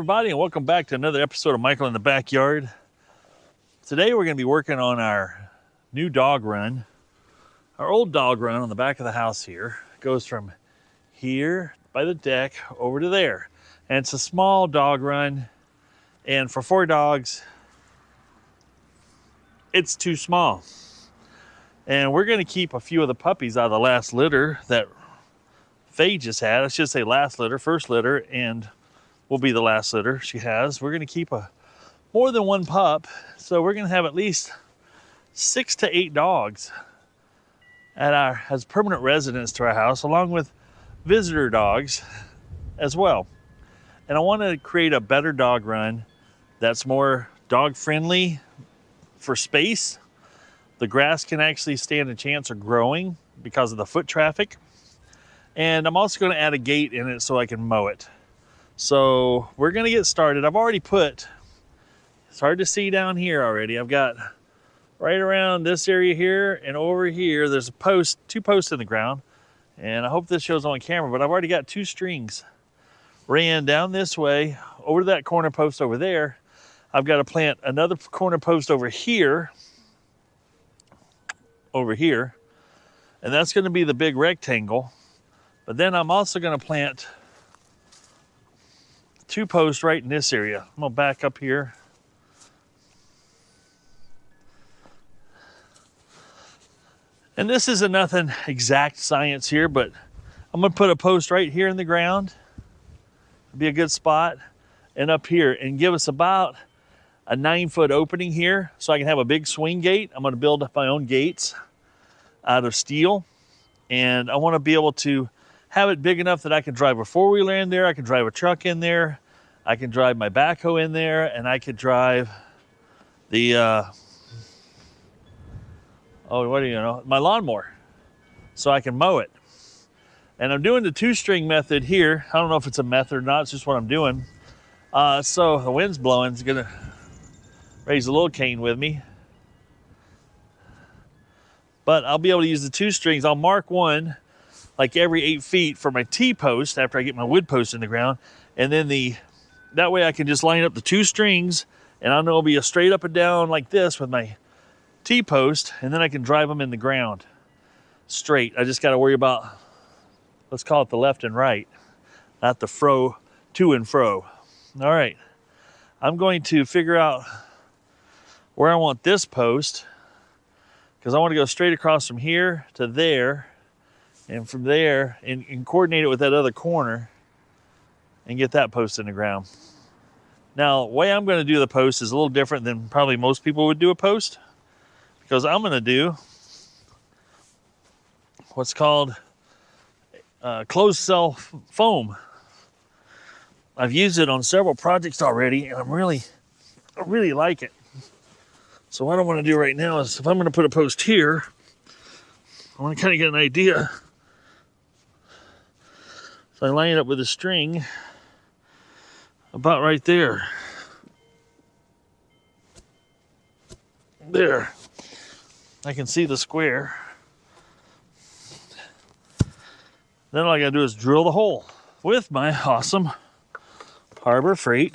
everybody, and welcome back to another episode of Michael in the Backyard. Today we're going to be working on our new dog run. Our old dog run on the back of the house here goes from here by the deck over to there. And it's a small dog run, and for 4 dogs, it's too small. And we're going to keep a few of the puppies out of the last litter that Faye just had. I should say last litter, first litter, and will be the last litter she has. We're going to keep more than one pup, so we're going to have at least 6 to 8 dogs as permanent residents to our house, along with visitor dogs as well. And I want to create a better dog run that's more dog friendly for space. The grass can actually stand a chance of growing because of the foot traffic. And I'm also going to add a gate in it so I can mow it. So we're going to get started. I've already it's hard to see down here already. I've got right around this area here and over here, there's 2 posts in the ground. And I hope this shows on camera, but I've already got 2 strings ran down this way over to that corner post over there. I've got to plant another corner post over here, and that's going to be the big rectangle. But then I'm also going to plant 2 posts right in this area. I'm going to back up here. And this isn't nothing exact science here, but I'm going to put a post right here in the ground. It'll be a good spot. And up here, and give us about a 9-foot opening here so I can have a big swing gate. I'm going to build my own gates out of steel. And I want to be able to have it big enough that I can drive a 4-wheeler in there, I can drive a truck in there, I can drive my backhoe in there, and I could drive the, my lawnmower, so I can mow it. And I'm doing the 2-string method here. I don't know if it's a method or not, it's just what I'm doing. So the wind's blowing, it's gonna raise a little cane with me. But I'll be able to use the 2 strings. I'll mark one like every 8 feet for my T-post after I get my wood post in the ground. And then that way I can just line up the 2 strings, and I know it'll be a straight up and down like this with my T-post, and then I can drive them in the ground straight. I just got to worry about, let's call it the left and right, not the to and fro. All right, I'm going to figure out where I want this post, because I want to go straight across from here to there, and from there, and coordinate it with that other corner and get that post in the ground. Now, the way I'm going to do the post is a little different than probably most people would do a post, because I'm going to do what's called closed cell foam. I've used it on several projects already, and I really like it. So what I want to do right now is, if I'm going to put a post here, I want to kind of get an idea. So I line it up with a string about right there. There. I can see the square. Then all I gotta do is drill the hole with my awesome Harbor Freight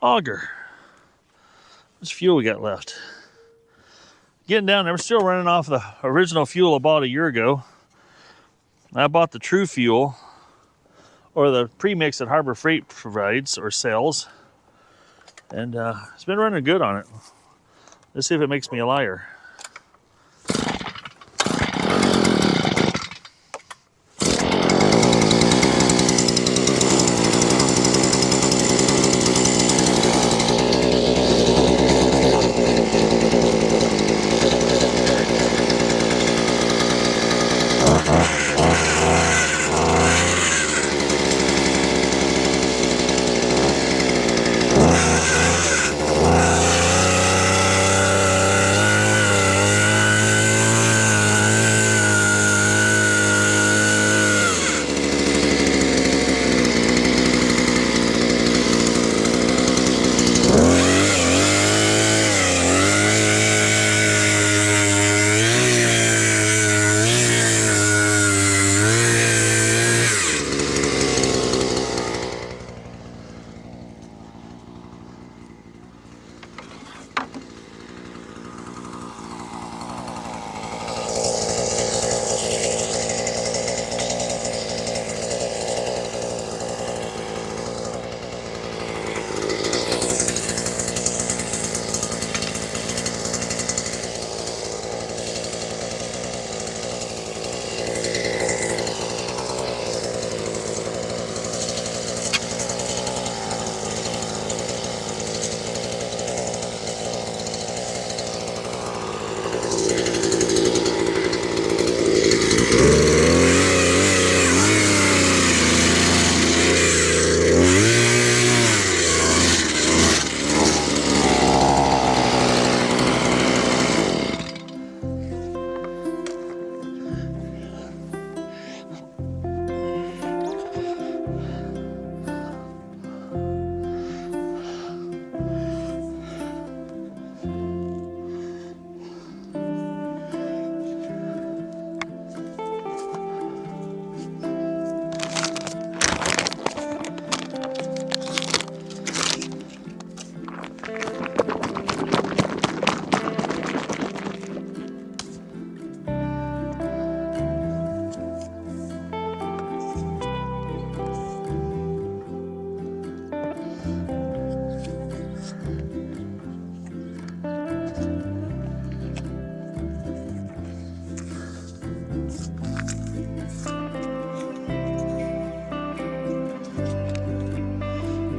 auger. How much fuel we got left? Getting down there, we're still running off the original fuel I bought a year ago. I bought the True Fuel, or the premix that Harbor Freight provides or sells, and it's been running good on it. Let's see if it makes me a liar.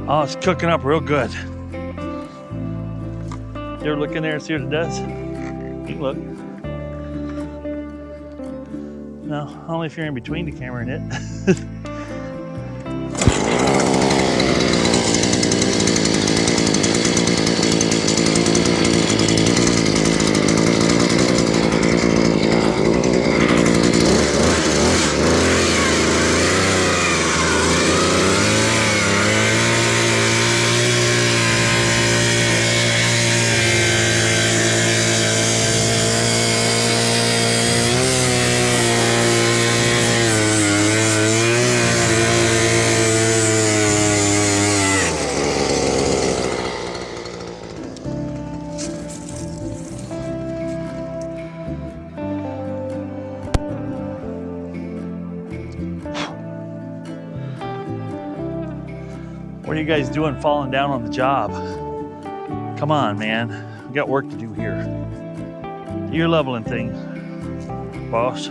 Oh, it's cooking up real good. You ever look in there and see what it does? You can look. No, only if you're in between the camera and it. What are you guys doing falling down on the job? Come on, man. We got work to do here. You're leveling things, boss.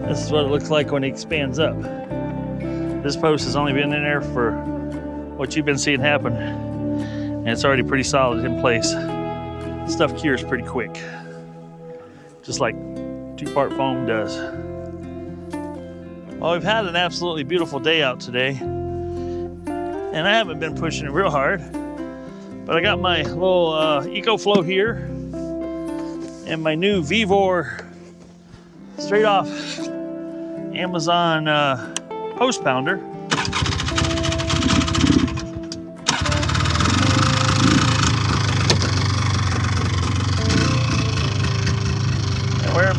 This is what it looks like when it expands up. This post has only been in there for what you've been seeing happen, and it's already pretty solid in place. Stuff cures pretty quick, just like two-part foam does. Well, we've had an absolutely beautiful day out today, and I haven't been pushing it real hard, but I got my little EcoFlow here and my new Vivor straight off Amazon post pounder. And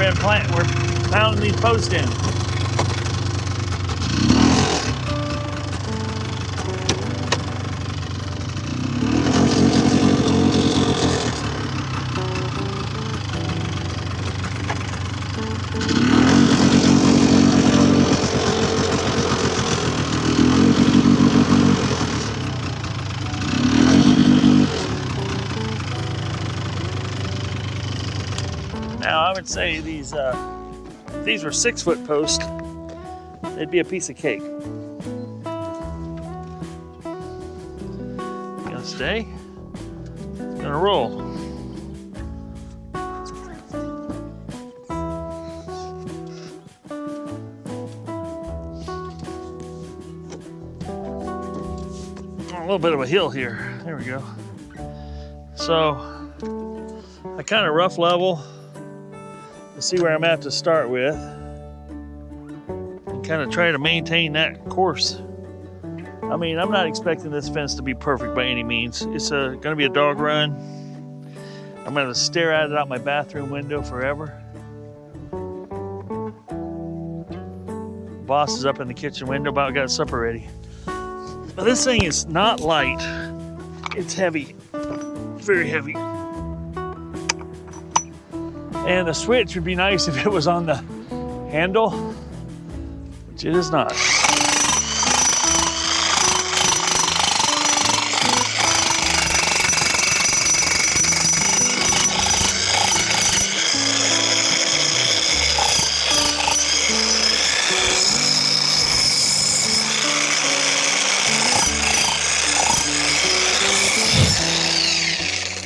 we're pounding these posts in. Now, I would say these were 6-foot posts, they'd be a piece of cake. Gonna stay, it's gonna roll. A little bit of a hill here, there we go. So, I kind of rough level to see where I'm at to start with and kind of try to maintain that course. I mean, I'm not expecting this fence to be perfect by any means. It's going to be a dog run. I'm going to stare at it out my bathroom window forever. Boss is up in the kitchen window, about got supper ready. But this thing is not light. It's heavy, very heavy. And the switch would be nice if it was on the handle, which it is not.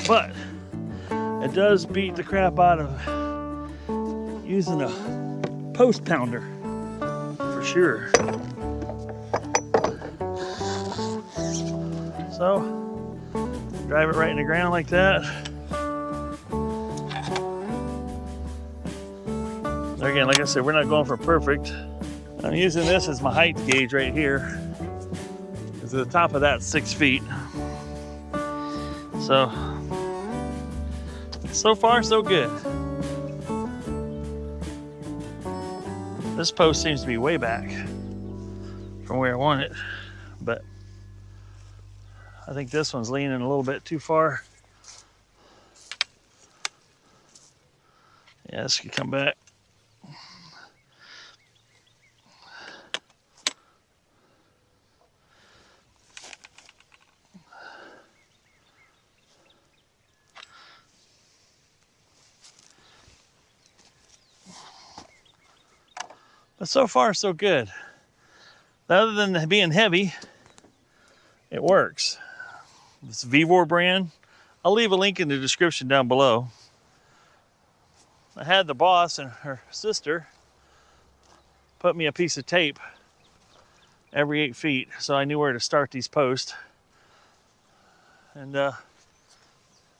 But it does beat the crap out of using a post pounder, for sure. So, drive it right in the ground like that. Again, like I said, we're not going for perfect. I'm using this as my height gauge right here, because the top of that's 6 feet. So far so good. This post seems to be way back from where I want it, but I think this one's leaning a little bit too far. Yeah, this could come back. But so far, so good. Other than being heavy, it works. This Vivor brand. I'll leave a link in the description down below. I had the boss and her sister put me a piece of tape every 8 feet, so I knew where to start these posts. And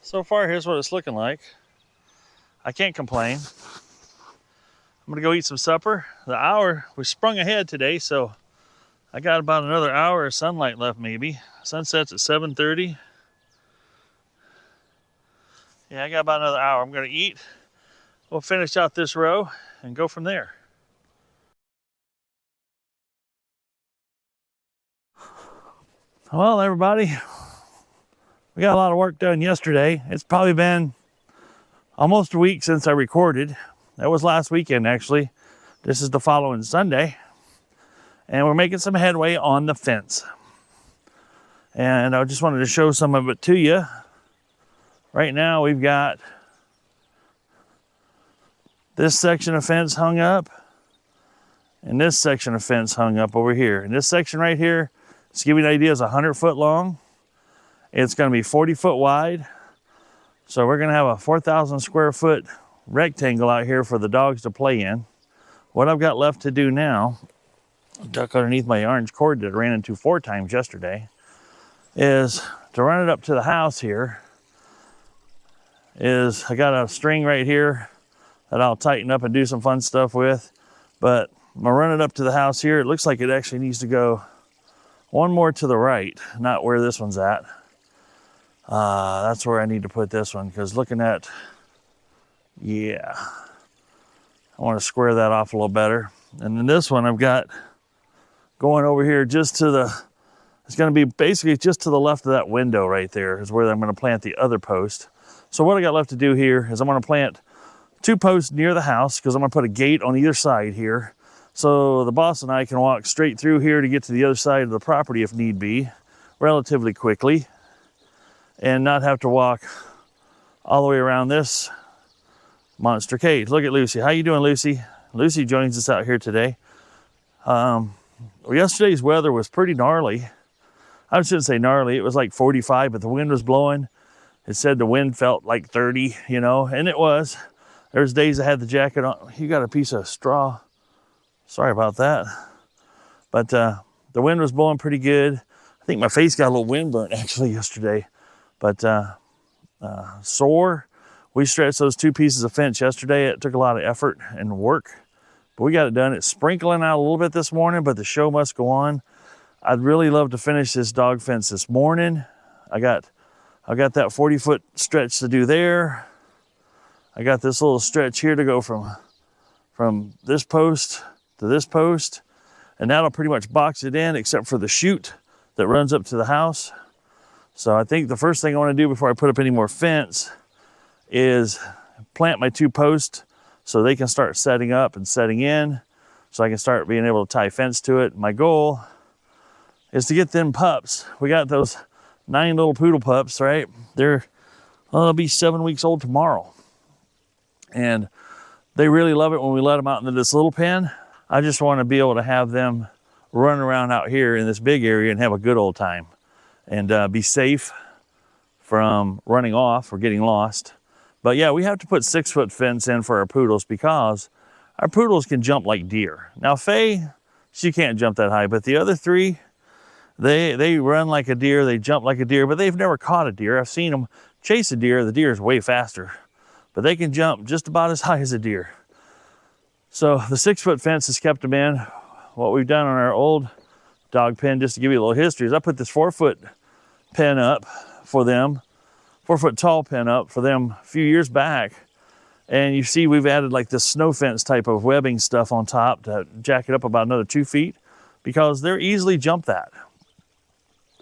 so far, here's what it's looking like. I can't complain. I'm gonna go eat some supper. The hour, we sprung ahead today, so I got about another hour of sunlight left maybe. Sunset's at 7:30. Yeah, I got about another hour. I'm gonna eat. We'll finish out this row and go from there. Well, everybody, we got a lot of work done yesterday. It's probably been almost a week since I recorded. That was last weekend, actually. This is the following Sunday. And we're making some headway on the fence. And I just wanted to show some of it to you. Right now, we've got this section of fence hung up and this section of fence hung up over here. And this section right here, to give you an idea, is 100 foot long. It's going to be 40 foot wide. So we're going to have a 4,000 square foot rectangle out here for the dogs to play in. What I've got left to do now, duck underneath my orange cord that I ran into 4 times yesterday, is to run it up to the house here. I got a string right here that I'll tighten up and do some fun stuff with. But I'm gonna run it up to the house here. It looks like it actually needs to go one more to the right, not where this one's at. That's where I need to put this one, because looking at, yeah, I want to square that off a little better. And then this one I've got going over here just to the, it's going to be basically just to the left of that window right there is where I'm going to plant the other post. So what I got left to do here is I'm going to plant 2 posts near the house, because I'm going to put a gate on either side here. So the boss and I can walk straight through here to get to the other side of the property if need be, relatively quickly, and not have to walk all the way around this monster cage. Look at Lucy. How you doing, Lucy? Lucy joins us out here today. Yesterday's weather was pretty gnarly. I shouldn't say gnarly. It was like 45, but the wind was blowing. It said the wind felt like 30, you know, and it was. There's days I had the jacket on. You got a piece of straw. Sorry about that. But the wind was blowing pretty good. I think my face got a little wind burnt actually yesterday. But sore. We stretched those 2 pieces of fence yesterday. It took a lot of effort and work, but we got it done. It's sprinkling out a little bit this morning, but the show must go on. I'd really love to finish this dog fence this morning. I got that 40 foot stretch to do there. I got this little stretch here to go from this post to this post, and that'll pretty much box it in except for the chute that runs up to the house. So I think the first thing I want to do before I put up any more fence is plant my 2 posts so they can start setting up and setting in, so I can start being able to tie fence to it. My goal is to get them pups. We got those 9 little poodle pups, right? They'll be 7 weeks old tomorrow. And they really love it when we let them out into this little pen. I just want to be able to have them run around out here in this big area and have a good old time and be safe from running off or getting lost. But yeah, we have to put 6 foot fence in for our poodles because our poodles can jump like deer. Now Faye, she can't jump that high, but the other 3, they run like a deer, they jump like a deer, but they've never caught a deer. I've seen them chase a deer. The deer is way faster, but they can jump just about as high as a deer. So the 6 foot fence has kept them in. What we've done on our old dog pen, just to give you a little history, is I put this 4 foot pen up for them, 4 foot tall pen up for them a few years back. And you see we've added like this snow fence type of webbing stuff on top to jack it up about another 2 feet, because they're easily jump that.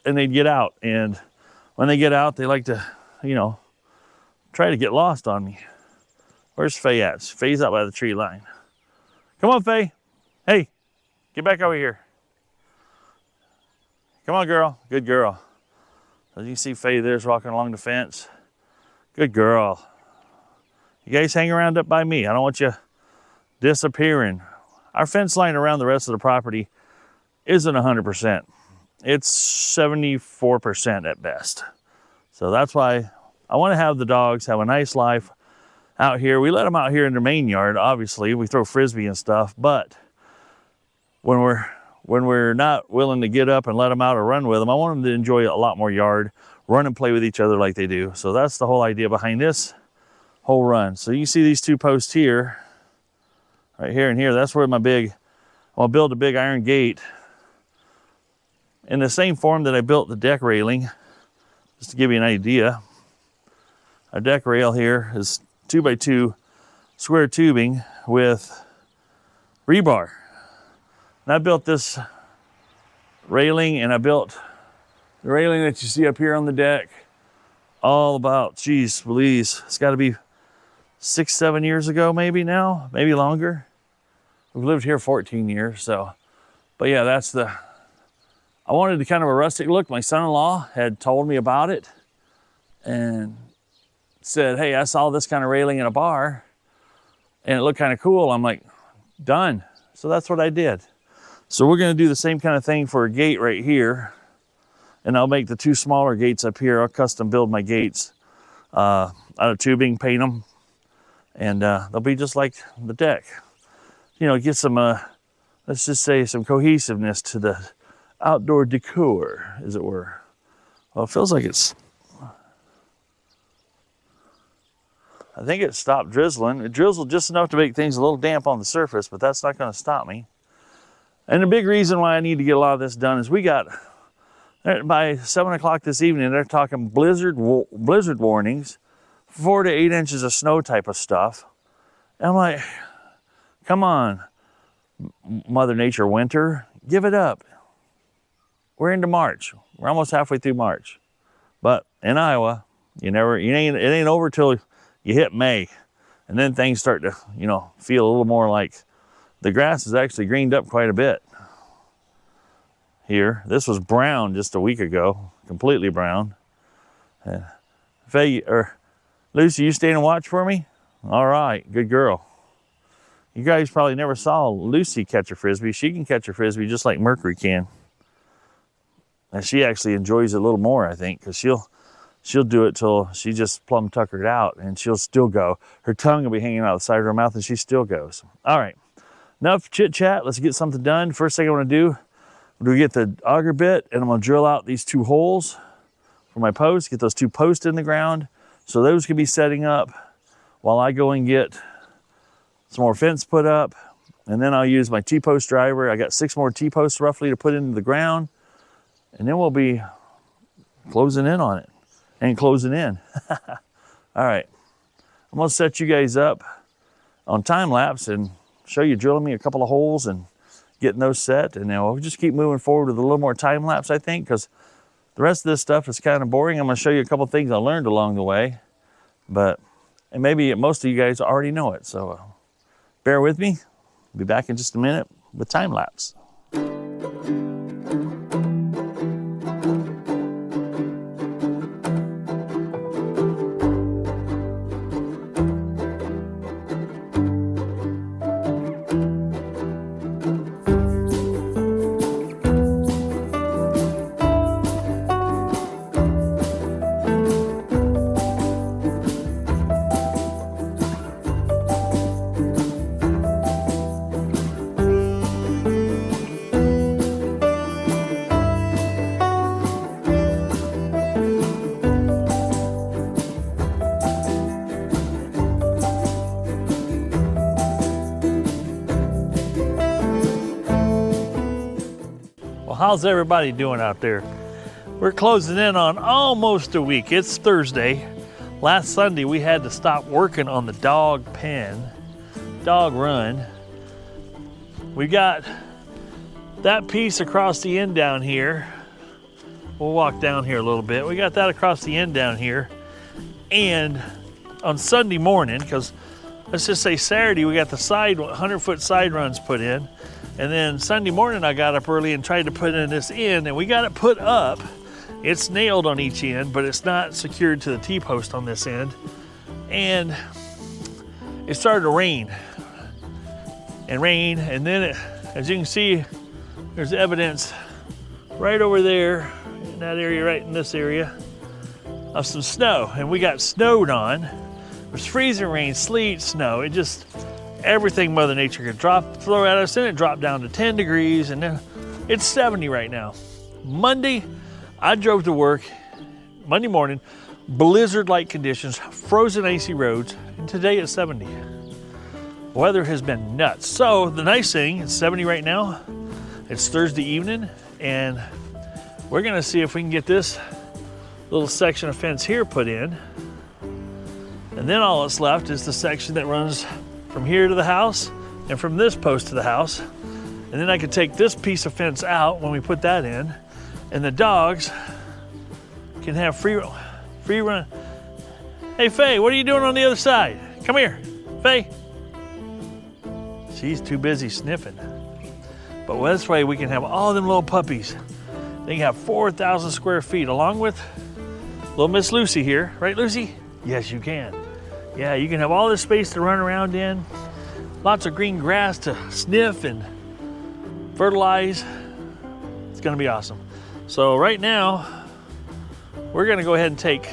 And they'd get out. And when they get out, they like to, you know, try to get lost on me. Where's Faye at? Faye's out by the tree line. Come on, Faye. Hey, get back over here. Come on, girl. Good girl. As you can see, Faye there's walking along the fence. Good girl. You guys hang around up by me. I don't want you disappearing. Our fence line around the rest of the property isn't 100%. It's 74% at best. So that's why I want to have the dogs have a nice life out here. We let them out here in their main yard, obviously. We throw frisbee and stuff, but when we're not willing to get up and let them out or run with them, I want them to enjoy a lot more yard, run and play with each other like they do. So that's the whole idea behind this whole run. So you can see these two posts here, right here and here. That's where I'll build a big iron gate in the same form that I built the deck railing. Just to give you an idea, our deck rail here is 2x2 square tubing with rebar. And I built this railing, and I built the railing that you see up here on the deck all about, geez, please, it's got to be 6-7 years ago, maybe now, maybe longer. We've lived here 14 years, so. But yeah, I wanted kind of a rustic look. My son-in-law had told me about it and said, hey, I saw this kind of railing in a bar and it looked kind of cool. I'm like, done. So that's what I did. So we're gonna do the same kind of thing for a gate right here. And I'll make the two smaller gates up here. I'll custom build my gates out of tubing, paint them, and they'll be just like the deck. You know, get some, let's just say some cohesiveness to the outdoor decor, as it were. Well, it feels like I think it stopped drizzling. It drizzled just enough to make things a little damp on the surface, but that's not gonna stop me. And the big reason why I need to get a lot of this done is by 7 o'clock this evening, they're talking blizzard warnings, 4 to 8 inches of snow type of stuff. And I'm like, come on, Mother Nature, winter, give it up. We're into March. We're almost halfway through March. But in Iowa, it ain't over till you hit May. And then things start to, feel a little more like the grass is actually greened up quite a bit. Here, this was brown just a week ago, completely brown. Lucy, you staying and watch for me? All right, good girl. You guys probably never saw Lucy catch a frisbee. She can catch a frisbee just like Mercury can. And she actually enjoys it a little more, I think, because she'll do it till she just plumb tuckered out, and she'll still go. Her tongue will be hanging out the side of her mouth, and she still goes. All right, enough chit chat. Let's get something done. First thing I want to do, we get the auger bit, and I'm gonna drill out these 2 holes for my posts, get those 2 posts in the ground. So those can be setting up while I go and get some more fence put up. And then I'll use my T-post driver. I got 6 more T-posts roughly to put into the ground. And then we'll be closing in on it and closing in. All right, I'm gonna set you guys up on time lapse and show you drilling me a couple of holes and getting those set, and then we'll just keep moving forward with a little more time lapse, I think, because the rest of this stuff is kind of boring. I'm going to show you a couple of things I learned along the way, and maybe most of you guys already know it, so bear with me. I'll be back in just a minute with time lapse. How's everybody doing out there? We're closing in on almost a week. It's Thursday. Last Sunday we had to stop working on the dog run. We got that piece across the end down here. We'll walk down here a little bit. We got that across the end down here. And on Sunday morning, because let's just say Saturday, we got the 100-foot side runs put in. And then Sunday morning, I got up early and tried to put in this end, and we got it put up. It's nailed on each end, but it's not secured to the T-post on this end. And it started to rain, and then as you can see There's evidence right over there, in that area, right in this area, of some snow. And we got snowed on. There's freezing rain, sleet, snow. It just, everything Mother Nature could throw at us, and it dropped down to 10 degrees, and then it's 70 right now. Monday, I drove to work, Monday morning, blizzard-like conditions, frozen icy roads, and today it's 70. Weather has been nuts. So the nice thing, it's 70 right now. It's Thursday evening, and we're gonna see if we can get this little section of fence here put in. And then all that's left is the section that runs from here to the house and from this post to the house. And then I could take this piece of fence out when we put that in, and the dogs can have free run. Hey, Faye, what are you doing on the other side? Come here, Faye. She's too busy sniffing. But this way we can have all them little puppies. They can have 4,000 square feet, along with little Miss Lucy here. Right, Lucy? Yes, you can. Yeah, you can have all this space to run around in. Lots of green grass to sniff and fertilize. It's gonna be awesome. So right now, we're gonna go ahead and take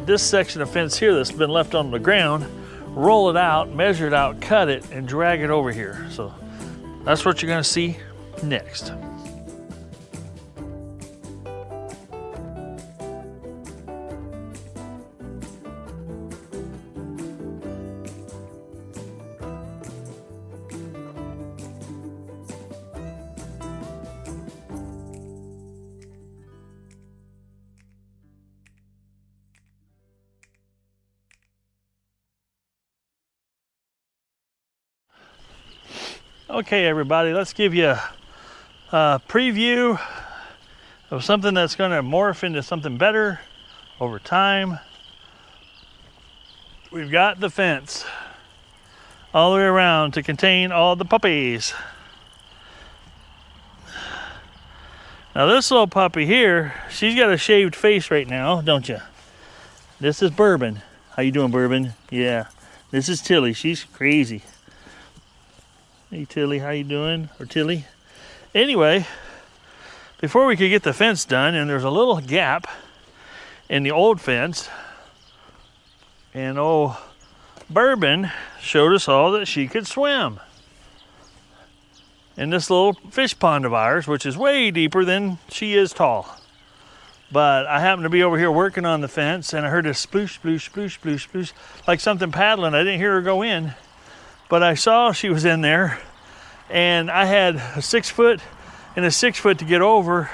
this section of fence here that's been left on the ground, roll it out, measure it out, cut it, and drag it over here. So that's what you're gonna see next. Okay, everybody, let's give you a preview of something that's going to morph into something better over time. We've got the fence all the way around to contain all the puppies. Now this little puppy here, she's got a shaved face right now, don't you? This is Bourbon. How you doing, Bourbon? Yeah. This is Tilly. She's crazy. Hey Tilly, how you doing? Or Tilly? Anyway, before we could get the fence done, and there's a little gap in the old fence, and old Bourbon showed us all that she could swim in this little fish pond of ours, which is way deeper than she is tall. But I happened to be over here working on the fence, and I heard a sploosh, sploosh, sploosh, sploosh, sploosh, like something paddling. I didn't hear her go in, but I saw she was in there, and I had a 6 foot and a 6 foot to get over.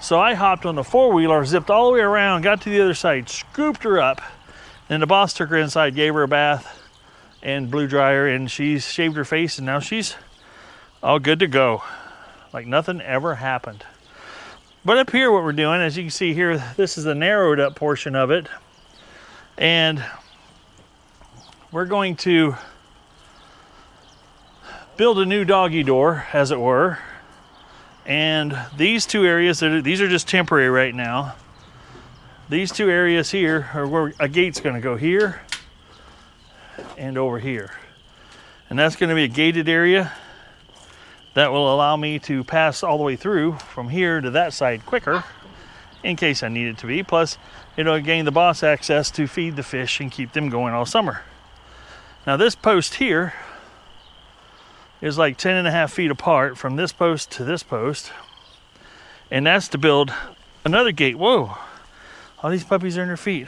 So I hopped on the four-wheeler, zipped all the way around, got to the other side, scooped her up, and the boss took her inside, gave her a bath and blow dry her, and she's shaved her face, and now she's all good to go, like nothing ever happened. But up here, what we're doing, as you can see here, this is the narrowed up portion of it, and we're going to build a new doggy door, as it were. And these two areas, these are just temporary right now. These two areas here are where a gate's gonna go, here and over here. And that's gonna be a gated area that will allow me to pass all the way through from here to that side quicker, in case I need it to be. Plus, it'll gain the boss access to feed the fish and keep them going all summer. Now this post here is like 10.5 feet apart from this post to this post. And that's to build another gate. Whoa, all these puppies are in their feet.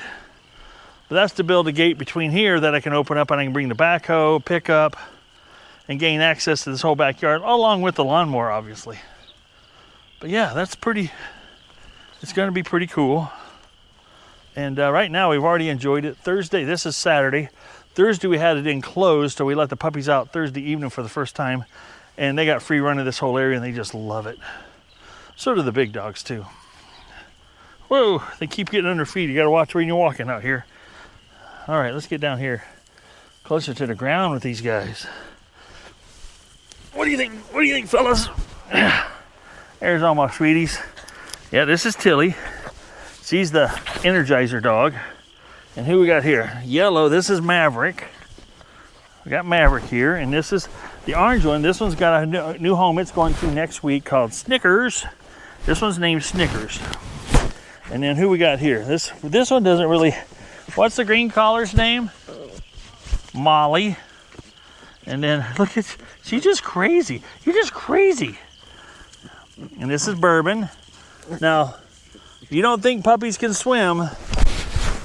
But that's to build a gate between here that I can open up, and I can bring the backhoe, pick up, and gain access to this whole backyard, along with the lawnmower, obviously. But yeah, that's pretty, it's gonna be pretty cool. And right now we've already enjoyed it. Thursday, this is Saturday. Thursday we had it enclosed, so we let the puppies out Thursday evening for the first time, and they got free run of this whole area, and they just love it. So do the big dogs too. Whoa, they keep getting under feet. You gotta watch where you're walking out here. All right, let's get down here closer to the ground with these guys. What do you think? What do you think, fellas? There's all my sweeties. Yeah, this is Tilly. She's the Energizer dog. And who we got here? Yellow, this is Maverick. We got Maverick here, and this is The orange one, this one's got a new home it's going to next week called Snickers. This one's named Snickers. And then who we got here? This one doesn't really, what's the green collar's name? Molly. And then look at, she's just crazy. You're just crazy. And this is Bourbon. Now, you don't think puppies can swim.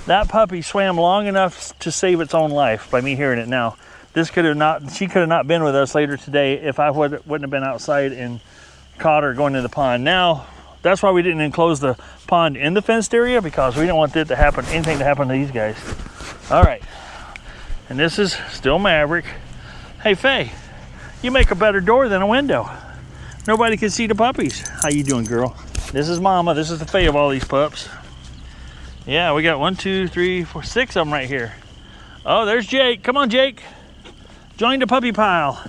That puppy swam long enough to save its own life by me hearing it now. This could have not, she could have not been with us later today if I wouldn't have been outside and caught her going to the pond. Now, that's why we didn't enclose the pond in the fenced area, because we didn't want it to happen, anything to happen to these guys. All right, and this is still Maverick. Hey, Faye, you make a better door than a window. Nobody can see the puppies. How you doing, girl? This is Mama. This is the Faye of all these pups. Yeah, we got 1, 2, 3, 4, 6 of them right here. Oh, there's Jake. Come on, Jake. Join the puppy pile.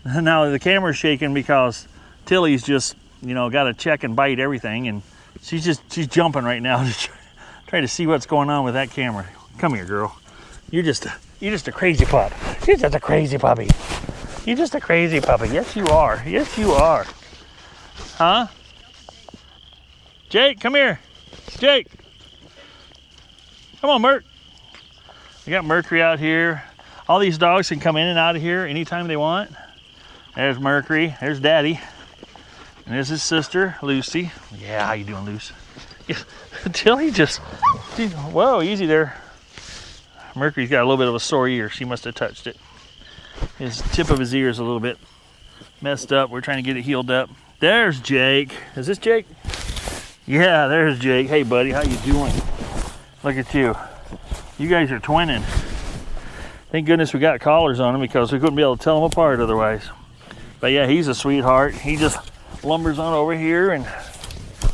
Now the camera's shaking because Tilly's just, you know, got to check and bite everything, and she's jumping right now to try to see what's going on with that camera. Come here, girl. You're just a crazy pup. You're just a crazy puppy. You're just a crazy puppy. Yes, you are. Yes, you are. Huh? Jake, come here. Jake. Come on, Merc. We got Mercury out here. All these dogs can come in and out of here anytime they want. There's Mercury. There's Daddy. And there's his sister, Lucy. Yeah, how you doing, Luce? Yeah. Tilly just, whoa, easy there. Mercury's got a little bit of a sore ear. She must have touched it. His tip of his ear is a little bit messed up. We're trying to get it healed up. There's Jake. Is this Jake? Yeah, there's Jake. Hey, buddy, how you doing? Look at you. You guys are twinning. Thank goodness we got collars on him, because we couldn't be able to tell them apart otherwise. But yeah, he's a sweetheart. He just lumbers on over here, and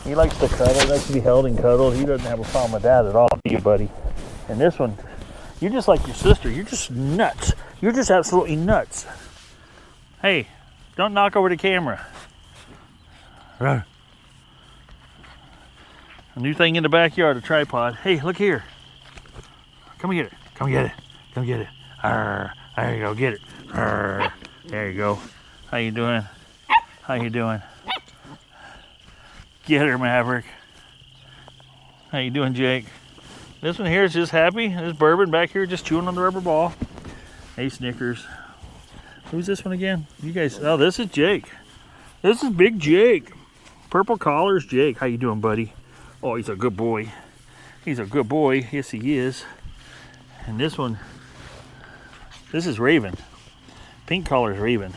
he likes to cuddle. He likes to be held and cuddled. He doesn't have a problem with that at all, do you, buddy? And this one, you're just like your sister. You're just nuts. You're just absolutely nuts. Hey, don't knock over the camera. A new thing in the backyard, a tripod. Hey, look here. Come get it. Come get it. Come get it. Arr, there you go. Get it. Arr, there you go. How you doing? How you doing? Get her, Maverick. How you doing, Jake? This one here is just happy. There's Bourbon back here just chewing on the rubber ball. Hey, Snickers. Who's this one again? You guys, oh, this is Jake. This is Big Jake. Purple collars, Jake. How you doing, buddy? Oh, he's a good boy. He's a good boy. Yes, he is. And this one, this is Raven. Pink collar's Raven.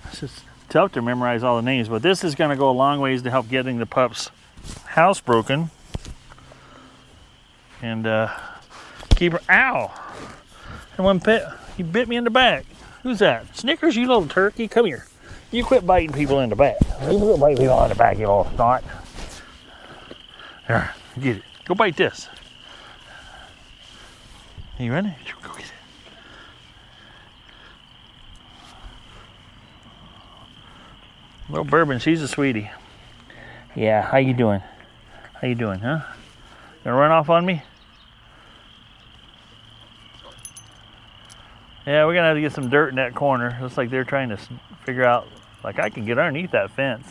It's just tough to memorize all the names, but this is going to go a long ways to help getting the pups house broken. And keep her, ow! And one pet, he bit me in the back. Who's that? Snickers, you little turkey, come here. You quit biting people in the back. You quit biting people in the back, you little snot. There, get it. Go bite this. You ready? Go get it. Little Bourbon, she's a sweetie. Yeah, how you doing? How you doing, huh? Gonna run off on me? Yeah, we're gonna have to get some dirt in that corner. Looks like they're trying to figure out, like, I can get underneath that fence.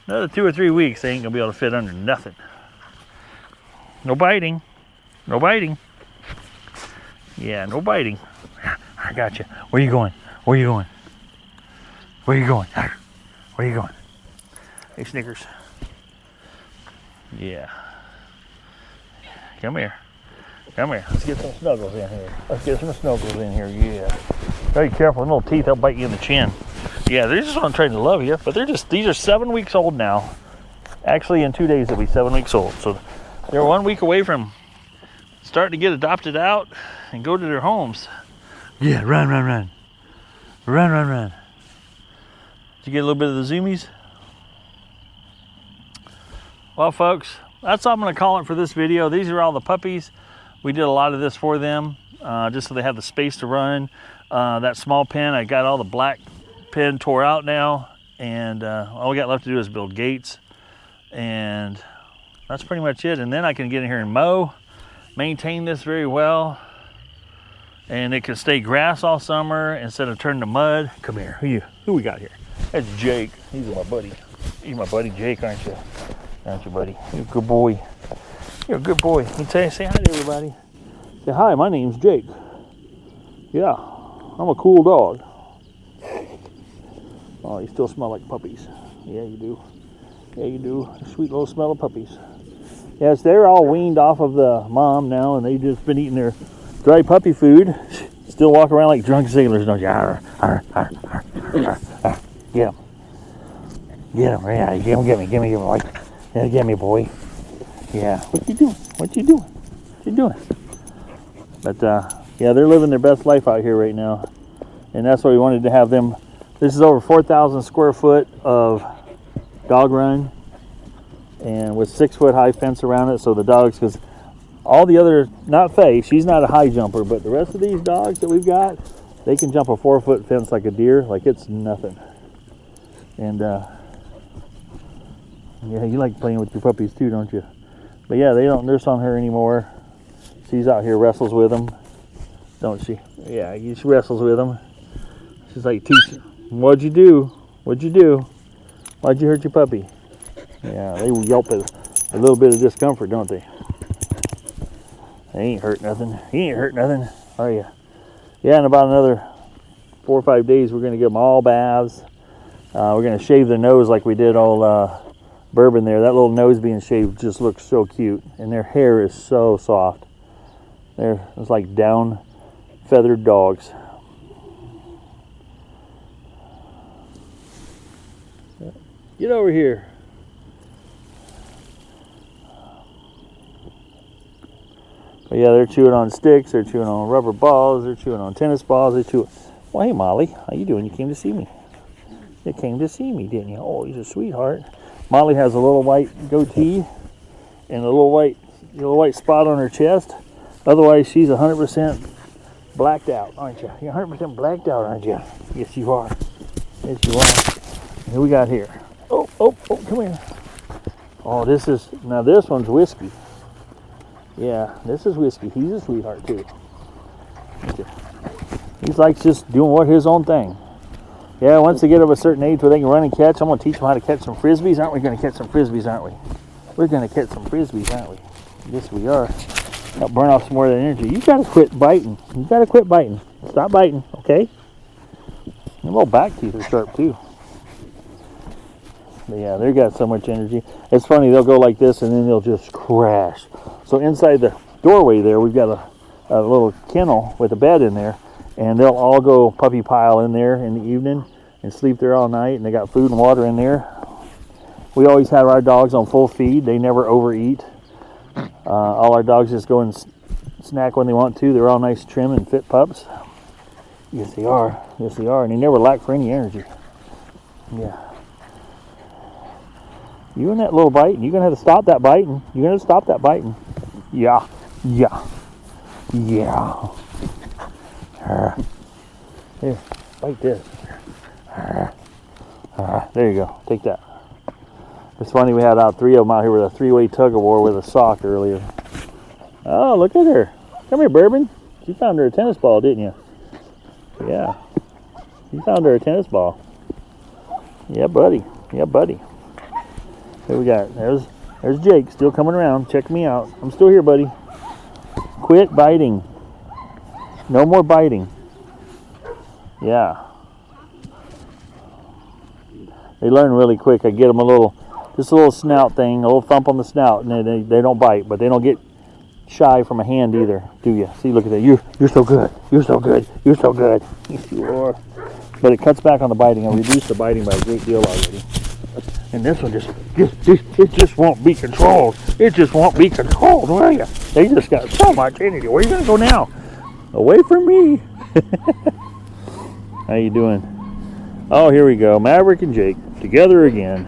Another 2 or 3 weeks, they ain't gonna be able to fit under nothing. No biting. No biting. Yeah, no biting. I got you. Where you going? Where you going? Where you going? Where you going? Hey, Snickers. Yeah. Come here. Come here. Let's get some snuggles in here. Let's get some snuggles in here. Yeah. Very careful. Little teeth, they'll bite you in the chin. Yeah, they're just on trying to love you, but these are 7 weeks old now. Actually, in 2 days, they'll be 7 weeks old. So they're 1 week away from starting to get adopted out and go to their homes. Yeah, run, run, run. Run, run, run. Did you get a little bit of the zoomies? Well, folks, that's all I'm going to call it for this video. These are all the puppies. We did a lot of this for them, just so they have the space to run. That small pen, I got all the black pen tore out now, and all we got left to do is build gates, and that's pretty much it. And then I can get in here and mow, maintain this very well, And it can stay grass all summer instead of turning to mud. Come here. Who we got here? That's Jake. He's my buddy. You're my buddy Jake, aren't you? Aren't you, buddy? You're a good boy. You're a good boy. You say hi to everybody. Say hi, my name's Jake. Yeah, I'm a cool dog. Oh, you still smell like puppies. Yeah, you do. Yeah, you do. Sweet little smell of puppies. Yes, they're all weaned off of the mom now, and they've just been eating their dry puppy food. Still walk around like drunk sailors, don't you? Arr, arr, arr, arr, arr, arr. Get him. Get him. Yeah, give me, boy. Yeah, get me, boy. Yeah. What you doing? What you doing? What you doing? But, yeah, they're living their best life out here right now. And that's why we wanted to have them. This is over 4,000 square foot of dog run. And with 6-foot high fence around it, so the dogs, because all the other, not Faye, she's not a high jumper, but the rest of these dogs that we've got, they can jump a 4-foot fence like a deer, like it's nothing. And yeah, you like playing with your puppies too, don't you? But yeah, they don't nurse on her anymore. She's out here wrestles with them, don't she? Yeah, she wrestles with them. She's like, what'd you do? What'd you do? Why'd you hurt your puppy? Yeah, they yelp at a little bit of discomfort, don't they? They ain't hurt nothing. He ain't hurt nothing, are you? Yeah, in about another 4 or 5 days, we're going to give them all baths. We're going to shave their nose like we did old Bourbon there. That little nose being shaved just looks so cute. And their hair is so soft. It's like down feathered dogs. Get over here. But yeah, they're chewing on sticks, they're chewing on rubber balls, they're chewing on tennis balls, they're chewing. Well, hey Molly, how you doing? You came to see me. You came to see me, didn't you? Oh, he's a sweetheart. Molly has a little white goatee and a little white spot on her chest. Otherwise, she's 100% blacked out, aren't you? You're 100% blacked out, aren't you? Yes, you are. Yes, you are. Who we got here? Oh, come here. Oh, this one's Whiskey. Yeah, this is Whiskey. He's a sweetheart too. He's like just doing his own thing. Yeah, once they get of a certain age where they can run and catch, I'm going to teach them how to catch some frisbees. Aren't we going to catch some frisbees, aren't we? We're going to catch some frisbees, aren't we? Yes, we are. Got to burn off some more of that energy. You got to quit biting. You got to quit biting. Stop biting, okay? Your little back teeth are sharp too. But yeah, they've got so much energy. It's funny, they'll go like this and then they'll just crash. So inside the doorway there, we've got a little kennel with a bed in there, and they'll all go puppy pile in there in the evening and sleep there all night, and they got food and water in there. We always have our dogs on full feed. They never overeat. All our dogs just go and snack when they want to. They're all nice, trim, and fit pups. Yes, they are. Yes, they are. And they never lack for any energy. Yeah. You and that little biting. You're going to have to stop that biting. You're going to stop that biting. Yeah. Yeah. Yeah. Here, bite this. There you go. Take that. It's funny, we had three of them out here with a three-way tug-of-war with a sock earlier. Oh, look at her. Come here, Bourbon. You found her a tennis ball, didn't you? Yeah. You found her a tennis ball. Yeah, buddy. Yeah, buddy. Here we got. There's Jake still coming around. Check me out. I'm still here, buddy. Quit biting. No more biting. Yeah. They learn really quick. I get them just a little snout thing, a little thump on the snout, and they don't bite, but they don't get shy from a hand either, do you? See, look at that. You're so good. You're so good. You're so good. Yes, you are. But it cuts back on the biting. I reduced the biting by a great deal already. And this one it just won't be controlled. It just won't be controlled, will you? They just got so much energy. Where are you going to go now? Away from me. How you doing? Oh, here we go. Maverick and Jake together again.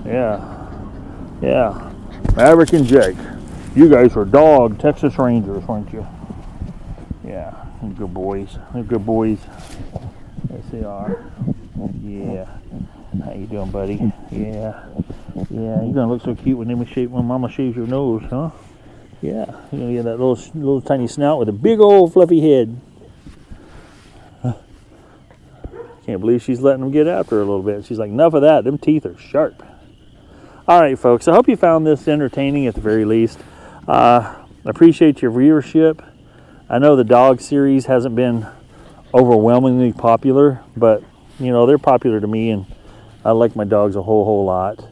Yeah. Maverick and Jake. You guys were dog Texas Rangers, weren't you? Yeah. They're good boys. They're good boys. Yes, they are. Yeah. How you doing, buddy? Yeah. You're gonna look so cute when Mama shaves your nose, huh? Yeah, you're gonna get that little tiny snout with a big old fluffy head. Can't believe she's letting them get after her a little bit. She's like, enough of that. Them teeth are sharp. All right, folks. I hope you found this entertaining at the very least. I appreciate your viewership. I know the dog series hasn't been overwhelmingly popular, but you know they're popular to me, and I like my dogs a whole lot.